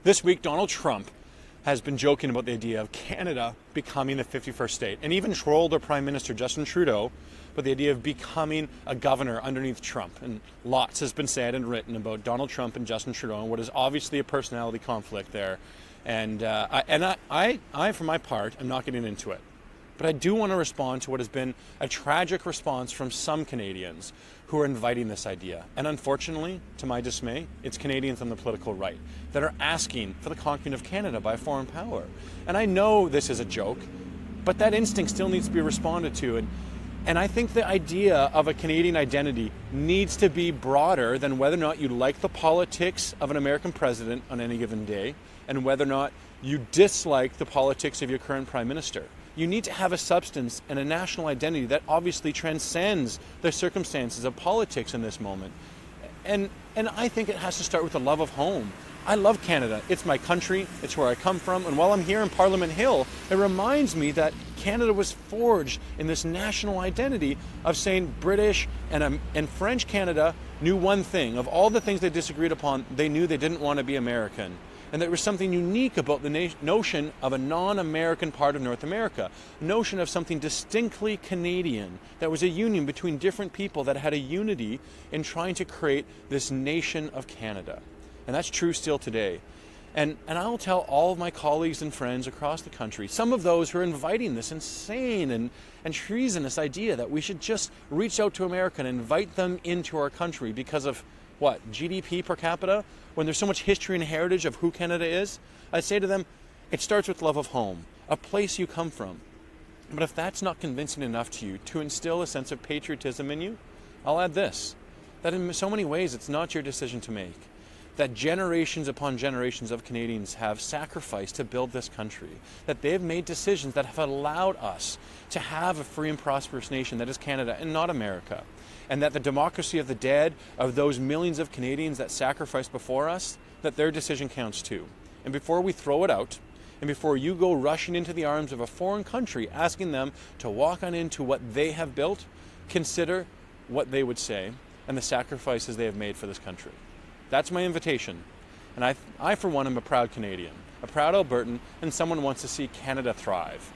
This week, Donald Trump has been joking about the idea of Canada becoming the 51st state, and even trolled our Prime Minister Justin Trudeau about the idea of becoming a governor underneath Trump. And lots has been said and written about Donald Trump and Justin Trudeau and what is obviously a personality conflict there. And I, for my part, am not getting into it. But I do want to respond to what has been a tragic response from some Canadians who are inviting this idea. And unfortunately, to my dismay, it's Canadians on the political right that are asking for the conquering of Canada by a foreign power. And I know this is a joke, but that instinct still needs to be responded to. And I think the idea of a Canadian identity needs to be broader than whether or not you like the politics of an American president on any given day and whether or not you dislike the politics of your current Prime Minister. You need to have a substance and a national identity that obviously transcends the circumstances of politics in this moment. And I think it has to start with the love of home. I love Canada. It's my country. It's where I come from. And while I'm here in Parliament Hill, it reminds me that Canada was forged in this national identity of saying British and French Canada knew one thing. Of all the things they disagreed upon, they knew they didn't want to be American. And there was something unique about the notion of a non-American part of North America, a notion of something distinctly Canadian, that was a union between different people that had a unity in trying to create this nation of Canada. And that's true still today. And I will tell all of my colleagues and friends across the country, some of those who are inviting this insane and treasonous idea that we should just reach out to America and invite them into our country because of what, GDP per capita, when there's so much history and heritage of who Canada is. I say to them, it starts with love of home, a place you come from. But if that's not convincing enough to you to instill a sense of patriotism in you, I'll add this, that in so many ways it's not your decision to make, that generations upon generations of Canadians have sacrificed to build this country, that they've made decisions that have allowed us to have a free and prosperous nation that is Canada and not America. And that the democracy of the dead, of those millions of Canadians that sacrificed before us, that their decision counts too. And before we throw it out, and before you go rushing into the arms of a foreign country, asking them to walk on into what they have built, consider what they would say and the sacrifices they have made for this country. That's my invitation. And I for one, am a proud Canadian, a proud Albertan, and someone who wants to see Canada thrive.